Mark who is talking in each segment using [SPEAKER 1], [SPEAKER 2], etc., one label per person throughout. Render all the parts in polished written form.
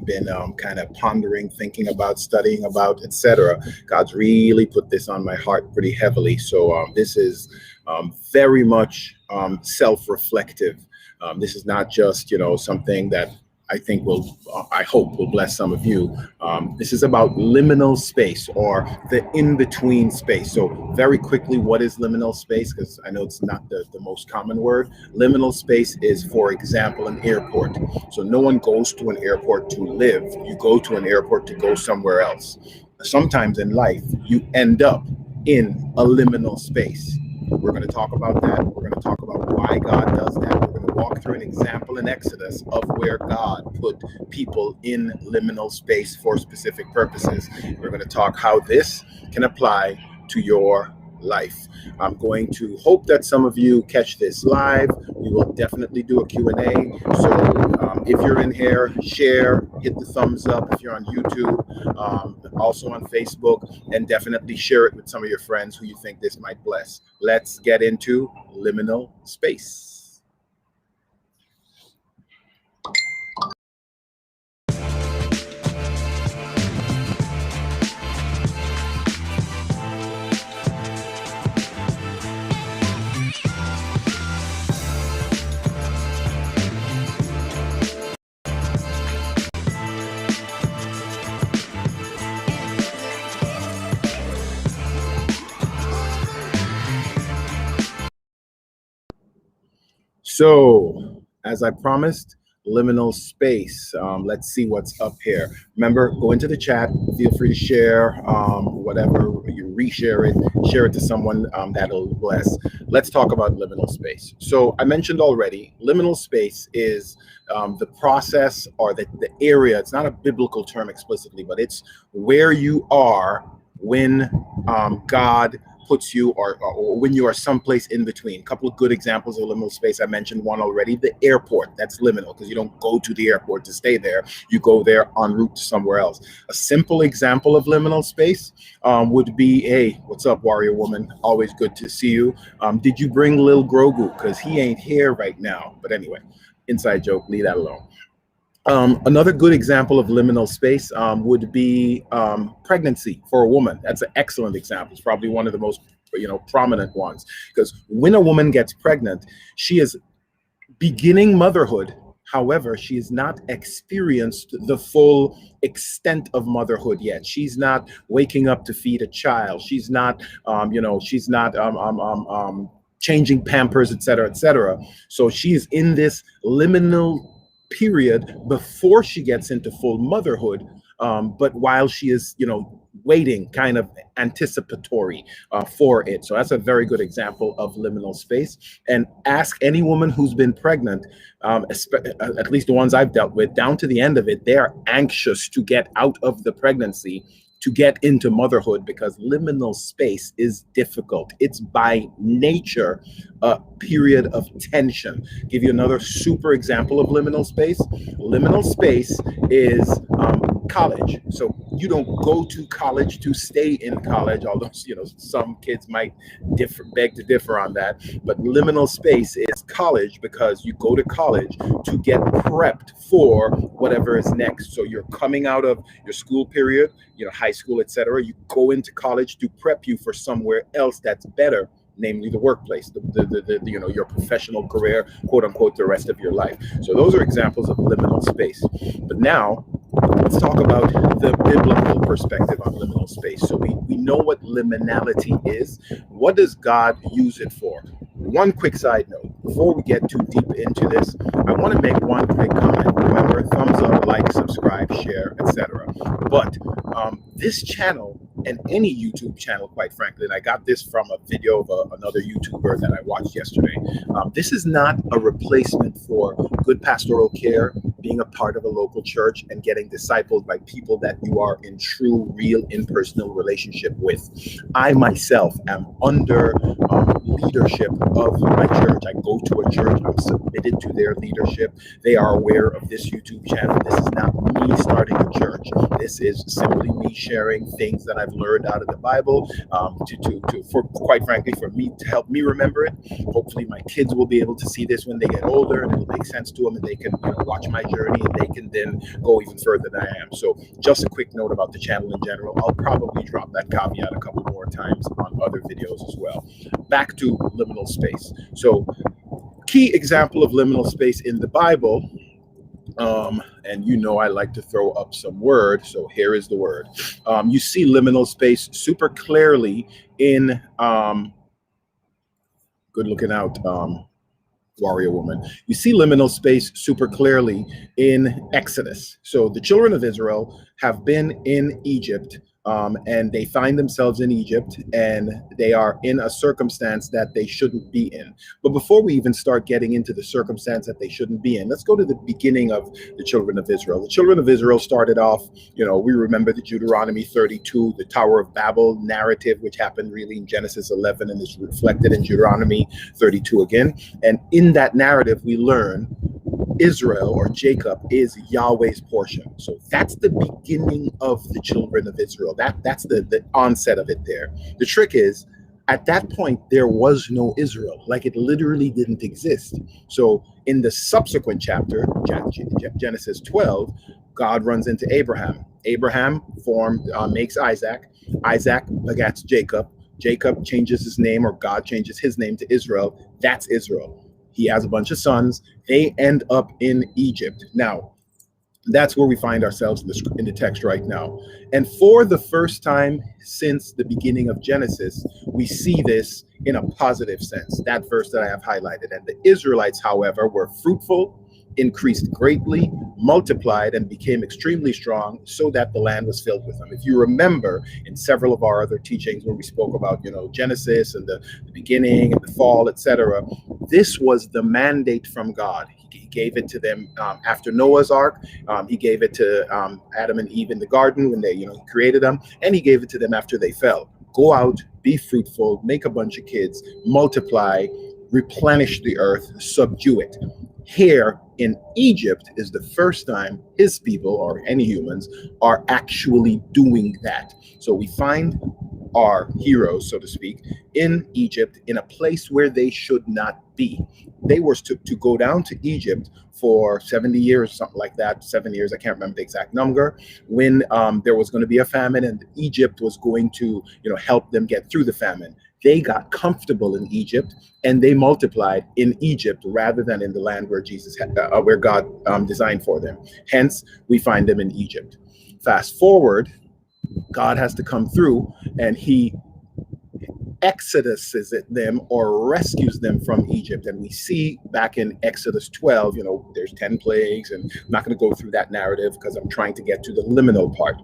[SPEAKER 1] been kind of pondering, thinking about, studying about, etc. God's really put this on my heart pretty heavily. So this is very much self-reflective. This is not just, something that I think I hope will bless some of you. This is about liminal space, or the in-between space. So very quickly, what is liminal space? Because I know it's not the most common word. Liminal space is, for example, an airport. So no one goes to an airport to live. You go to an airport to go somewhere else. Sometimes in life, you end up in a liminal space. We're going to talk about that. We're going to talk about why God does that. We're going to walk through an example in Exodus of where God put people in liminal space for specific purposes. We're going to talk how this can apply to your life. I'm going to hope that some of you catch this live. We will definitely do a Q&A. So if you're in here, share, hit the thumbs up if you're on YouTube, also on Facebook, and definitely share it with some of your friends who you think this might bless. Let's get into liminal space. So, as I promised, liminal space. Let's see what's up here. Remember, go into the chat. Feel free to share whatever. You reshare it, share it to someone that'll bless. Let's talk about liminal space. So I mentioned already, liminal space is the process or the area. It's not a biblical term explicitly, but it's where you are when God puts you, or when you are someplace in between. A couple of good examples of liminal space. I mentioned one already, the airport. That's liminal because you don't go to the airport to stay there. You go there en route to somewhere else. A simple example of liminal space would be, hey, what's up, warrior woman? Always good to see you. Did you bring Lil Grogu? Because he ain't here right now. But anyway, inside joke, leave that alone. Another good example of liminal space would be pregnancy for a woman. That's an excellent example. It's probably one of the most prominent ones, because when a woman gets pregnant, she is beginning motherhood. However, she has not experienced the full extent of motherhood yet. She's not waking up to feed a child. She's not, she's not changing Pampers, et cetera, et cetera. So she is in this liminal period before she gets into full motherhood, but while she is waiting, kind of anticipatory for it. So that's a very good example of liminal space. And ask any woman who's been pregnant, at least the ones I've dealt with, down to the end of it, they are anxious to get out of the pregnancy, to get into motherhood, because liminal space is difficult. It's by nature a period of tension. Give you another super example of liminal space. Liminal space is college. So you don't go to college to stay in college, although some kids might beg to differ on that. But liminal space is college because you go to college to get prepped for whatever is next. So you're coming out of your school period, high school, etc. You go into college to prep you for somewhere else that's better, namely the workplace, your professional career, quote unquote, the rest of your life. So those are examples of liminal space. But now let's talk about the biblical perspective on liminal space. So we know what liminality is. What does God use it for? One quick side note, before we get too deep into this, I want to make one quick comment. Remember, thumbs up, like, subscribe, share, etc. But this channel, and any YouTube channel, quite frankly, and I got this from a video of another YouTuber that I watched yesterday. This is not a replacement for good pastoral care, being a part of a local church, and getting discipled by people that you are in true, real, impersonal relationship with. I myself am under leadership of my church. I go to a church. I'm submitted to their leadership. They are aware of this YouTube channel. This is not me starting a church. This is simply me sharing things that I've learned out of the Bible, for quite frankly, for me to help me remember it. Hopefully, my kids will be able to see this when they get older, and it'll make sense to them, and they can watch my journey, and they can then go even further than I am. So, just a quick note about the channel in general. I'll probably drop that caveat a couple more times on other videos as well. Back to liminal space. So, key example of liminal space in the Bible. And I like to throw up some word, so here is the word. You see liminal space super clearly in good looking out, warrior woman. You see liminal space super clearly in Exodus. So the children of Israel have been in Egypt, and they find themselves in Egypt, and they are in a circumstance that they shouldn't be in. But before we even start getting into the circumstance that they shouldn't be in, let's go to the beginning of the children of Israel. The children of Israel started off, we remember the Deuteronomy 32, the Tower of Babel narrative, which happened really in Genesis 11 and is reflected in Deuteronomy 32 again. And in that narrative, we learn Israel, or Jacob, is Yahweh's portion. So that's the beginning of the children of Israel. That's the onset of it there. The trick is, at that point, there was no Israel. Like, it literally didn't exist. So in the subsequent chapter, Genesis 12, God runs into Abraham. Abraham makes Isaac. Isaac begats Jacob. Jacob changes his name, or God changes his name to Israel. That's Israel. He has a bunch of sons. They end up in Egypt. Now, that's where we find ourselves in the text right now. And for the first time since the beginning of Genesis, we see this in a positive sense, that verse that I have highlighted. And the Israelites, however, were fruitful, increased greatly, multiplied, and became extremely strong, so that the land was filled with them. If you remember, in several of our other teachings where we spoke about, Genesis and the beginning and the fall, etc., this was the mandate from God. He gave it to them after Noah's Ark. He gave it to Adam and Eve in the garden when they, created them, and he gave it to them after they fell. Go out, be fruitful, make a bunch of kids, multiply, replenish the earth, subdue it. Here in Egypt is the first time his people, or any humans, are actually doing that. So we find our heroes, so to speak, in Egypt, in a place where they should not be. They were to go down to Egypt for 70 years, something like that, 7 years, I can't remember the exact number, when there was going to be a famine, and Egypt was going to, help them get through the famine. They got comfortable in Egypt, and they multiplied in Egypt rather than in the land where where God designed for them. Hence, we find them in Egypt. Fast forward, God has to come through, and he exoduses them, or rescues them from Egypt. And we see back in Exodus 12, there's 10 plagues, and I'm not going to go through that narrative because I'm trying to get to the liminal part.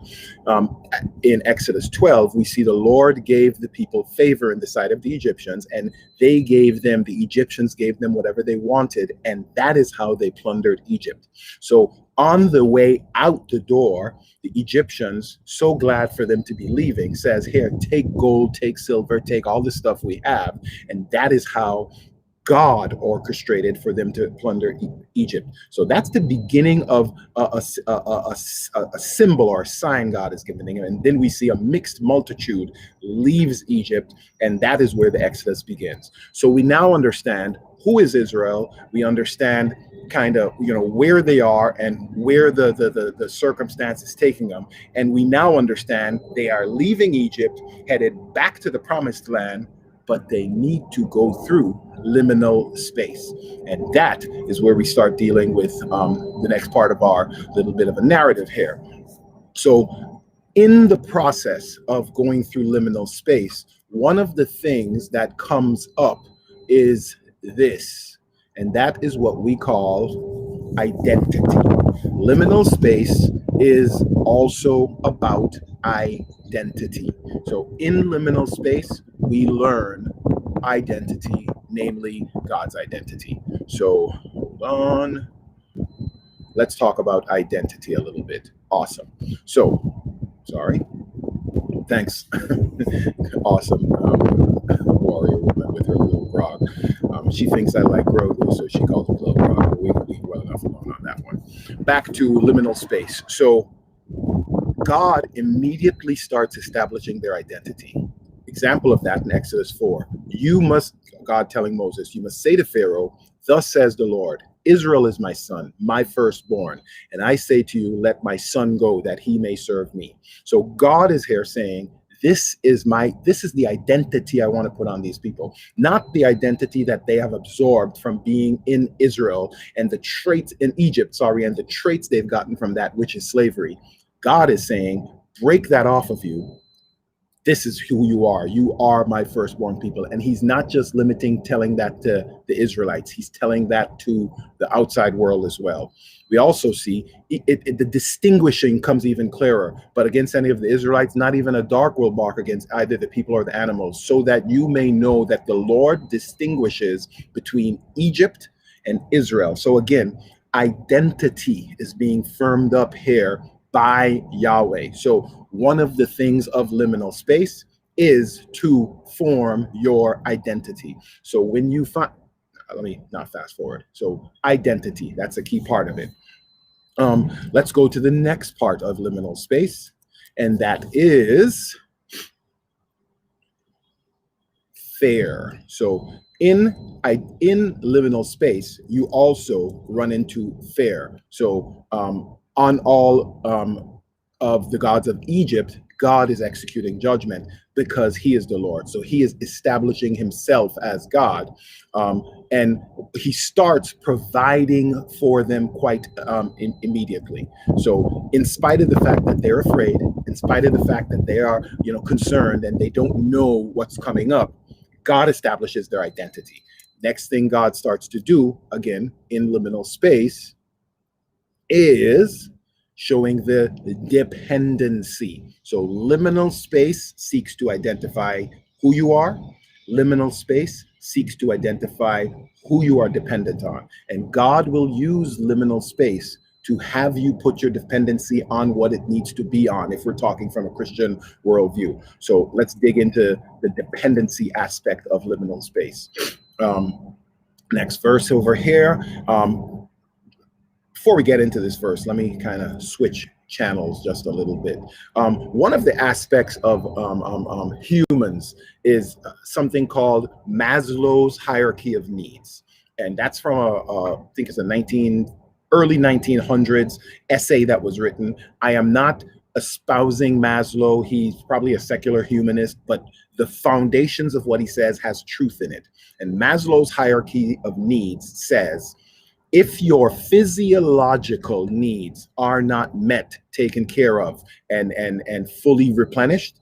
[SPEAKER 1] In Exodus 12, we see the Lord gave the people favor in the sight of the Egyptians, and the Egyptians gave them whatever they wanted, and that is how they plundered Egypt. So on the way out the door, the Egyptians, so glad for them to be leaving, says, here, take gold, take silver, take all the stuff we have. And that is how God orchestrated for them to plunder Egypt. So that's the beginning of a symbol or a sign God is giving them. And then we see a mixed multitude leaves Egypt, and that is where the Exodus begins. So we now understand who is Israel. We understand kind of, where they are and where the circumstance is taking them. And we now understand they are leaving Egypt, headed back to the promised land, but they need to go through liminal space. And that is where we start dealing with the next part of our little bit of a narrative here. So in the process of going through liminal space, one of the things that comes up is this, and that is what we call identity. Liminal space is also about identity. So in liminal space, we learn identity, namely God's identity. So hold on. Let's talk about identity a little bit. Awesome. So, sorry. Thanks. Awesome. Warrior woman with her little grog. She thinks I like Grogu, so she calls it little grog. But we can leave well enough alone on that one. Back to liminal space. So God immediately starts establishing their identity. Example of that in Exodus 4. God telling Moses, you must say to Pharaoh, thus says the Lord, Israel is my son, my firstborn. And I say to you, let my son go that he may serve me. So God is here saying, this is the identity I want to put on these people, not the identity that they have absorbed from being in Israel and the traits in Egypt, and the traits they've gotten from that, which is slavery. God is saying, break that off of you. This is who you are. You are my firstborn people. And he's not just telling that to the Israelites. He's telling that to the outside world as well. We also see the distinguishing comes even clearer. But against any of the Israelites, not even a dart will bark against either the people or the animals, so that you may know that the Lord distinguishes between Egypt and Israel. So again, identity is being firmed up here by Yahweh. So one of the things of liminal space is to form your identity. So when you find, let me not fast forward. So identity, that's a key part of it. Let's go to the next part of liminal space, and that is fair. So in liminal space, you also run into fair. So on all of the gods of Egypt, God is executing judgment because he is the Lord. So he is establishing himself as God. And he starts providing for them quite immediately. So in spite of the fact that they're afraid, in spite of the fact that they are, concerned and they don't know what's coming up, God establishes their identity. Next thing God starts to do, again, in liminal space, is showing the dependency. So liminal space seeks to identify who you are. Liminal space seeks to identify who you are dependent on. And God will use liminal space to have you put your dependency on what it needs to be on, if we're talking from a Christian worldview. So let's dig into the dependency aspect of liminal space. Next verse over here. Before we get into this verse, let me kind of switch channels just a little bit. One of the aspects of humans is something called Maslow's hierarchy of needs. And that's from I think it's a early 1900s essay that was written. I am not espousing Maslow. He's probably a secular humanist, but the foundations of what he says has truth in it. And Maslow's hierarchy of needs says, if your physiological needs are not met, taken care of, and fully replenished,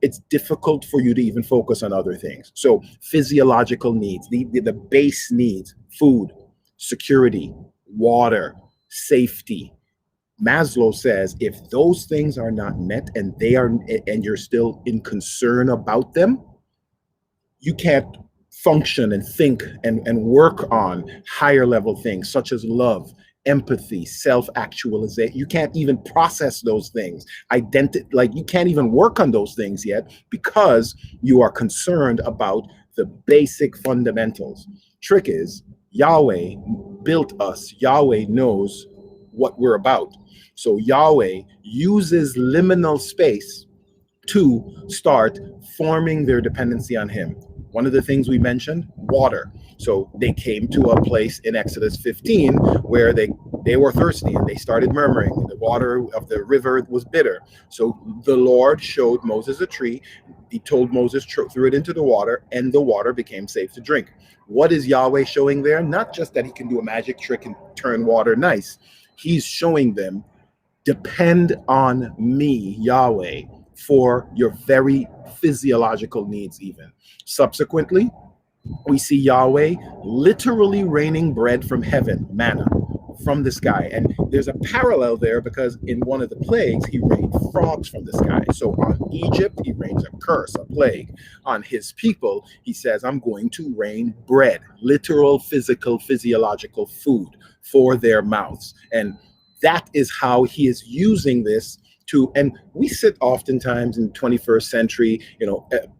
[SPEAKER 1] it's difficult for you to even focus on other things. So physiological needs, the base needs, food, security, water, safety. Maslow says if those things are not met and you're still in concern about them, you can't function and think and work on higher level things such as love, empathy, self-actualization. You can't even process those things. You can't even work on those things yet because you are concerned about the basic fundamentals. Trick is, Yahweh built us. Yahweh knows what we're about. So Yahweh uses liminal space to start forming their dependency on him. One of the things we mentioned, water. So they came to a place in Exodus 15 where they were thirsty and they started murmuring. The water of the river was bitter. So the Lord showed Moses a tree. He told Moses, threw it into the water, and the water became safe to drink. What is Yahweh showing there? Not just that he can do a magic trick and turn water nice. He's showing them, depend on me, Yahweh, for your very physiological needs even. Subsequently, we see Yahweh literally raining bread from heaven, manna, from the sky. And there's a parallel there because in one of the plagues, he rained frogs from the sky. So on Egypt, he rains a curse, a plague. On his people, he says, I'm going to rain bread, literal, physical, physiological food for their mouths. And that is how he is using this and we sit oftentimes in the 21st century,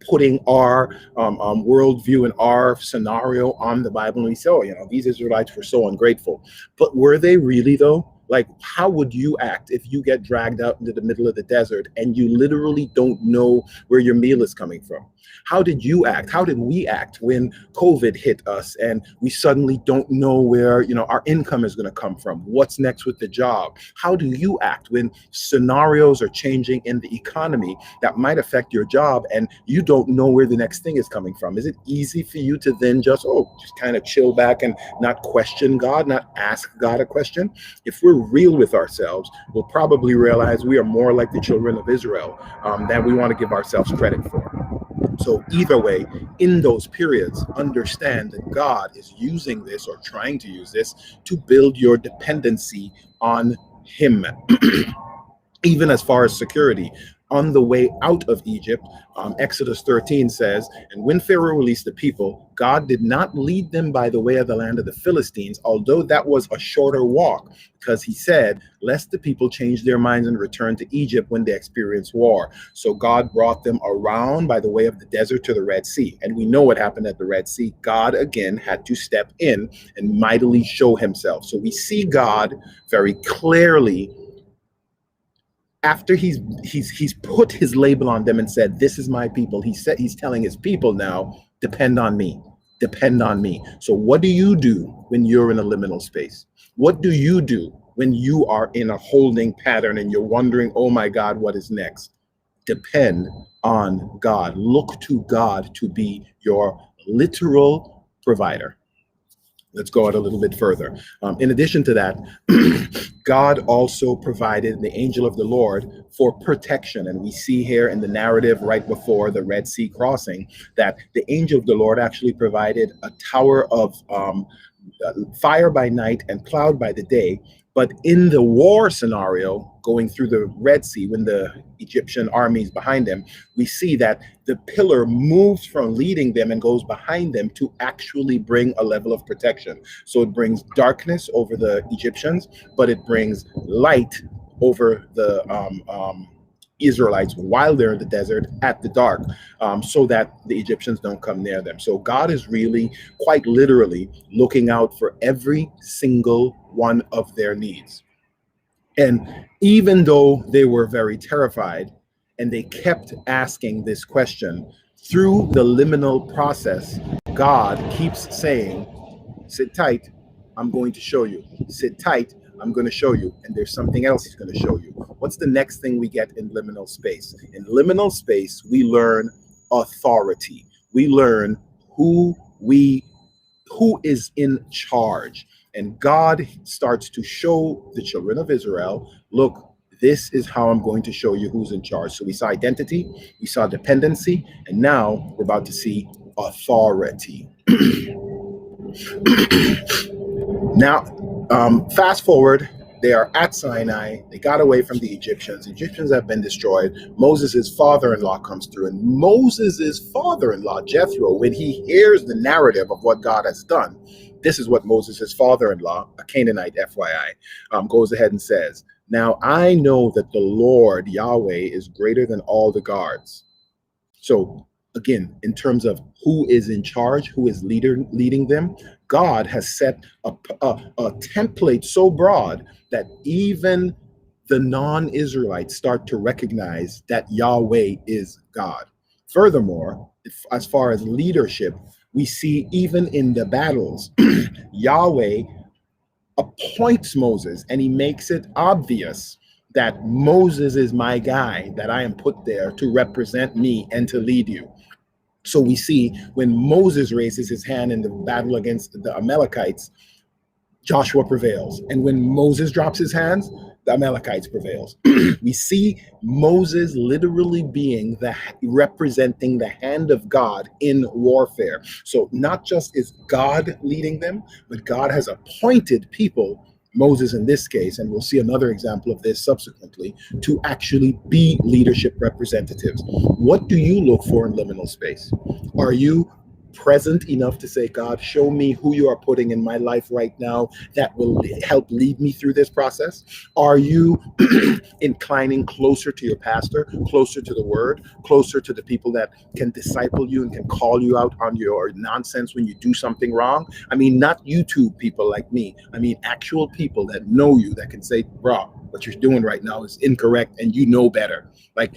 [SPEAKER 1] putting our worldview and our scenario on the Bible, and we say, these Israelites were so ungrateful. But were they really, though? Like, how would you act if you get dragged out into the middle of the desert and you literally don't know where your meal is coming from? How did you act? How did we act when COVID hit us and we suddenly don't know where, our income is going to come from? What's next with the job? How do you act when scenarios are changing in the economy that might affect your job and you don't know where the next thing is coming from? Is it easy for you to then just kind of chill back and not question God, not ask God a question? If we're real with ourselves, we'll probably realize we are more like the children of Israel than we want to give ourselves credit for. So either way, in those periods, understand that God is using this or trying to use this to build your dependency on Him. Even as far as security. On the way out of Egypt, Exodus 13 says, and when Pharaoh released the people, God did not lead them by the way of the land of the Philistines, although that was a shorter walk, because he said, lest the people change their minds and return to Egypt when they experience war. So God brought them around by the way of the desert to the Red Sea. And we know what happened at the Red Sea. God again had to step in and mightily show himself. So we see God very clearly after he's put his label on them and said, this is my people. He's telling his people now, depend on me, depend on me. So what do you do when you're in a liminal space? What do you do when you are in a holding pattern and you're wondering, oh my God, what is next? Depend on God. Look to God to be your literal provider. Let's go out a little bit further. In addition to that, God also provided the angel of the Lord for protection. And we see here in the narrative right before the Red Sea crossing that the angel of the Lord actually provided a tower of fire by night and cloud by the day. But in the war scenario, going through the Red Sea, when the Egyptian army is behind them, we see that the pillar moves from leading them and goes behind them to actually bring a level of protection. So it brings darkness over the Egyptians, but it brings light over the Israelites while they're in the desert at the dark, so that the Egyptians don't come near them. So God is really quite literally looking out for every single one of their needs. And even though they were very terrified and they kept asking this question, through the liminal process, God keeps saying, sit tight, I'm going to show you. Sit tight, I'm going to show you. And there's something else he's going to show you. What's the next thing we get in liminal space? In liminal space, we learn authority. We learn who is in charge. And God starts to show the children of Israel, look, this is how I'm going to show you who's in charge. So we saw identity, we saw dependency, and now we're about to see authority. Now, fast forward, they are at Sinai. They got away from the Egyptians. The Egyptians have been destroyed. Moses' father-in-law comes through, and Moses' father-in-law, Jethro, when he hears the narrative of what God has done, this is what Moses' father-in-law, a Canaanite, FYI, goes ahead and says, now I know that the Lord, Yahweh, is greater than all the gods. So again, in terms of who is in charge, who is leading them, God has set a template so broad that even the non-Israelites start to recognize that Yahweh is God. Furthermore, as far as leadership, we see even in the battles, Yahweh appoints Moses and he makes it obvious that Moses is my guy, that I am put there to represent me and to lead you. So we see when Moses raises his hand in the battle against the Amalekites, Joshua prevails. And when Moses drops his hands, the Amalekites prevails. We see Moses literally being representing the hand of God in warfare. So not just is God leading them, but God has appointed people, Moses in this case, and we'll see another example of this subsequently, to actually be leadership representatives. What do you look for in liminal space? Are you present enough to say, God, show me who you are putting in my life right now that will help lead me through this process? Are you inclining closer to your pastor, closer to the word, closer to the people that can disciple you and can call you out on your nonsense when you do something wrong? I mean, not YouTube people like me. I mean, actual people that know you, that can say, bro, what you're doing right now is incorrect and you know better. Like,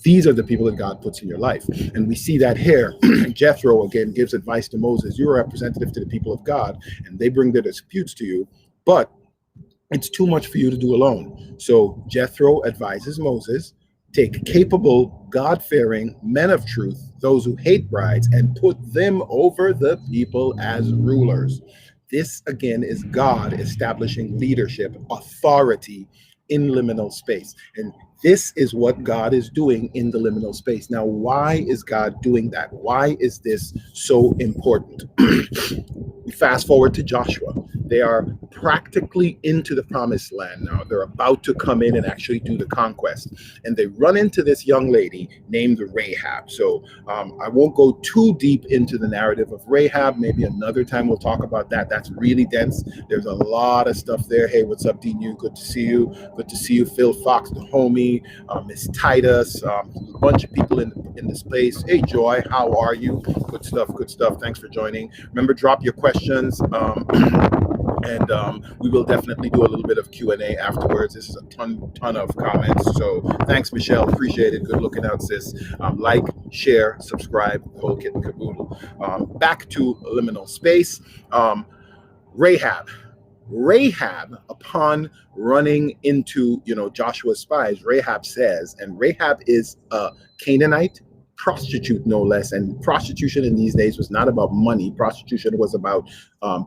[SPEAKER 1] these are the people that God puts in your life. And we see that here. Jethro, again, gives advice to Moses. You're a representative to the people of God, and they bring their disputes to you, but it's too much for you to do alone. So Jethro advises Moses, take capable, God-fearing men of truth, those who hate brides, and put them over the people as rulers. This, again, is God establishing leadership, authority in liminal space. And this is what God is doing in the liminal space. Now, why is God doing that? Why is this so important? We fast forward to Joshua. They are practically into the promised land now. They're about to come in and actually do the conquest. And they run into this young lady named Rahab. So I won't go too deep into the narrative of Rahab. Maybe another time we'll talk about that. That's really dense. There's a lot of stuff there. Hey, what's up, D-New? Good to see you. Good to see you, Phil Fox, the homie, Miss Titus, a bunch of people in the space. Hey, Joy, how are you? Good stuff, good stuff. Thanks for joining. Remember, drop your questions. And we will definitely do a little bit of Q&A afterwards. This is a ton of comments. So thanks, Michelle. Appreciate it. Good looking out, sis. Like, share, subscribe, the whole kit and caboodle. Back to liminal space. Rahab, upon running into, Joshua's spies, Rahab says, and Rahab is a Canaanite prostitute, no less. And prostitution in these days was not about money. Prostitution was about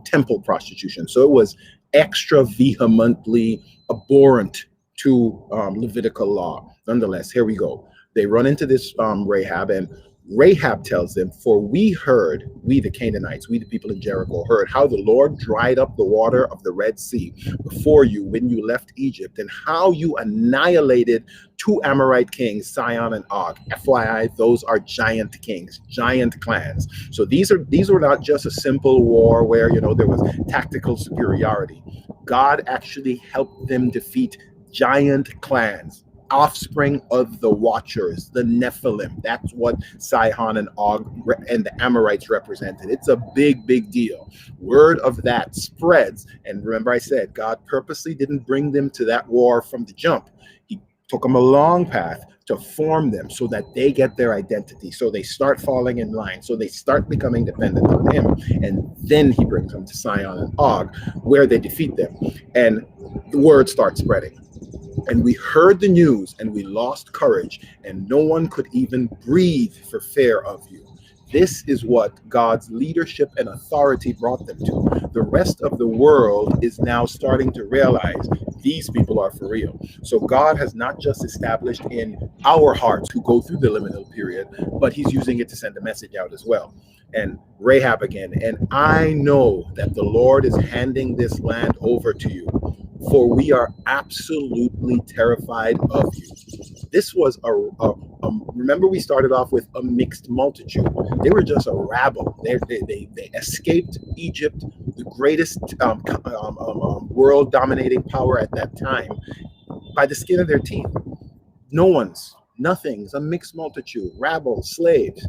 [SPEAKER 1] temple prostitution. So it was extra vehemently abhorrent to Levitical law. Nonetheless, here we go. They run into this Rahab, and Rahab tells them, for we heard, we the Canaanites, we the people in Jericho heard how the Lord dried up the water of the Red Sea before you when you left Egypt, and how you annihilated two Amorite kings, Sihon and Og. FYI, those are giant kings, giant clans. So these were not just a simple war where, there was tactical superiority. God actually helped them defeat giant clans, offspring of the Watchers, the Nephilim. That's what Sihon and Og and the Amorites represented. It's a big, big deal. Word of that spreads. And remember I said, God purposely didn't bring them to that war from the jump. He took them a long path to form them so that they get their identity. So they start falling in line. So they start becoming dependent on him. And then he brings them to Sihon and Og, where they defeat them. And the word starts spreading. And we heard the news, and we lost courage, and no one could even breathe for fear of you. This is what God's leadership and authority brought them to. The rest of the world is now starting to realize these people are for real. So God has not just established in our hearts who go through the liminal period, but he's using it to send a message out as well. And Rahab again, and I know that the Lord is handing this land over to you, for we are absolutely terrified of you. This was remember we started off with a mixed multitude. They were just a rabble. They escaped Egypt, the greatest world dominating power at that time, by the skin of their teeth. Nothing's a mixed multitude, rabble, slaves.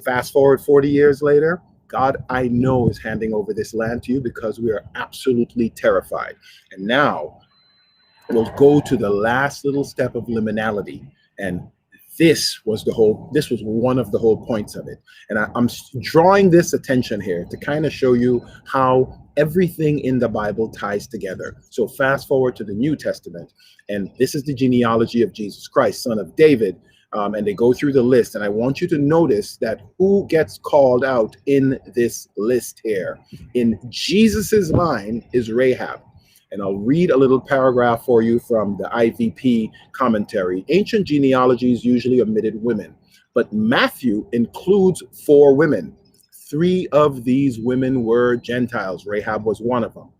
[SPEAKER 1] Fast forward 40 years later, God, I know, is handing over this land to you because we are absolutely terrified. And now we'll go to the last little step of liminality. And this was one of the whole points of it. And I'm drawing this attention here to kind of show you how everything in the Bible ties together. So fast forward to the New Testament, and this is the genealogy of Jesus Christ, son of David. And they go through the list, and I want you to notice that who gets called out in this list here. In Jesus's line is Rahab. And I'll read a little paragraph for you from the IVP commentary. Ancient genealogies usually omitted women, but Matthew includes 4 women. 3 of these women were Gentiles. Rahab was one of them.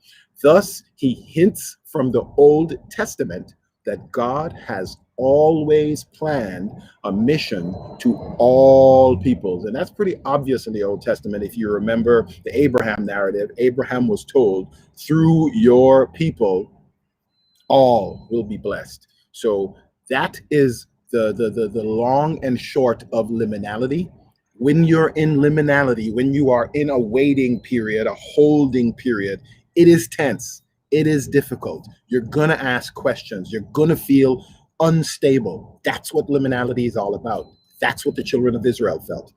[SPEAKER 1] Thus, he hints from the Old Testament that God has always planned a mission to all peoples. And that's pretty obvious in the Old Testament. If you remember the Abraham narrative, Abraham was told, through your people, all will be blessed. So that is the long and short of liminality. When you're in liminality, when you are in a waiting period, a holding period, it is tense. It is difficult. You're gonna ask questions. You're gonna feel unstable. That's what liminality is all about. That's what the children of Israel felt.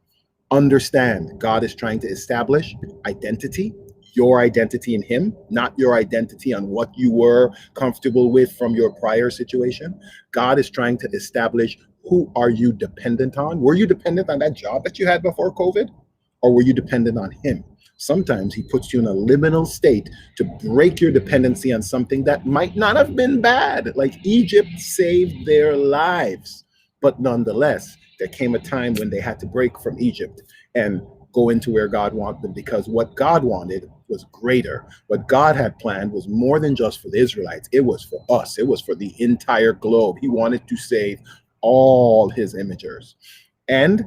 [SPEAKER 1] Understand, God is trying to establish identity, your identity in Him, not your identity on what you were comfortable with from your prior situation. God is trying to establish, who are you dependent on? Were you dependent on that job that you had before COVID? Or were you dependent on Him? Sometimes He puts you in a liminal state to break your dependency on something that might not have been bad. Like Egypt saved their lives, but nonetheless, there came a time when they had to break from Egypt and go into where God wanted them, because what God wanted was greater. What God had planned was more than just for the Israelites. It was for us. It was for the entire globe. He wanted to save all His imagers. And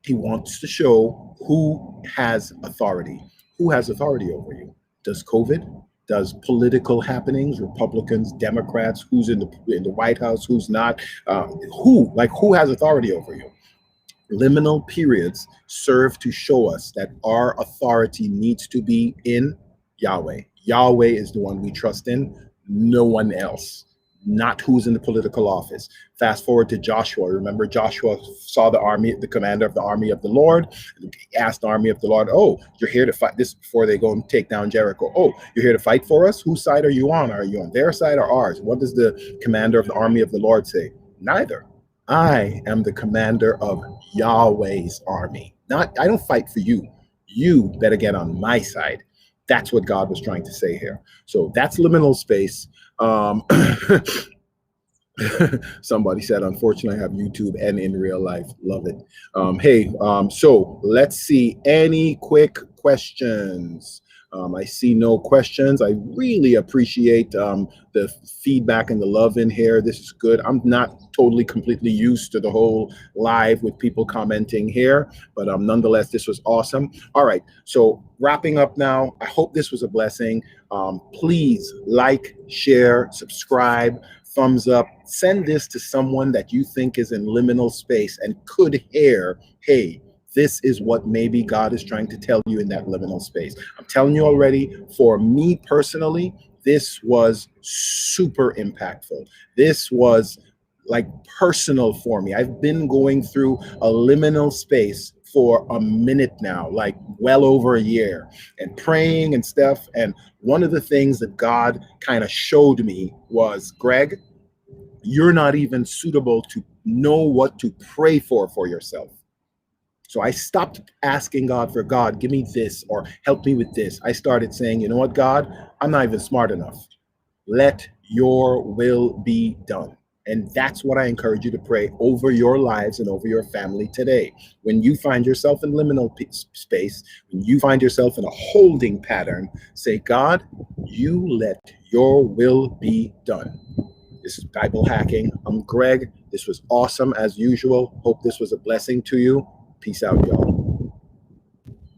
[SPEAKER 1] He wants to show who has authority. Who has authority over you? Does COVID? Does political happenings, Republicans, Democrats, who's in the White House, who's not? Who has authority over you? Liminal periods serve to show us that our authority needs to be in Yahweh. Yahweh is the one we trust in, no one else. Not who's in the political office. Fast forward to Joshua. Remember, Joshua saw the army, the commander of the army of the Lord, asked the army of the Lord, "Oh, you're here to fight." This before they go and take down Jericho. "Oh, you're here to fight for us? Whose side are you on? Are you on their side or ours?" What does the commander of the army of the Lord say? "Neither. I am the commander of Yahweh's army. Not, I don't fight for you. You better get on my side." That's what God was trying to say here. So that's liminal space. Somebody said, unfortunately, I have YouTube and in real life. Love it. So let's see. Any quick questions? I see no questions. I really appreciate the feedback and the love in here. This is good. I'm not totally completely used to the whole live with people commenting here, but nonetheless, this was awesome. All right, so wrapping up now. I hope this was a blessing. Please like, share, subscribe, thumbs up. Send this to someone that you think is in liminal space and could hear, hey, this is what maybe God is trying to tell you in that liminal space. I'm telling you already, for me personally, this was super impactful. This was like personal for me. I've been going through a liminal space for a minute now, like well over a year, and praying and stuff. And one of the things that God kind of showed me was, Greg, you're not even suitable to know what to pray for yourself. So I stopped asking God for, God, give me this or help me with this. I started saying, you know what, God, I'm not even smart enough. Let your will be done. And that's what I encourage you to pray over your lives and over your family today. When you find yourself in liminal space, when you find yourself in a holding pattern, say, God, you let your will be done. This is Bible Hacking. I'm Greg. This was awesome as usual. Hope this was a blessing to you. Peace out, y'all.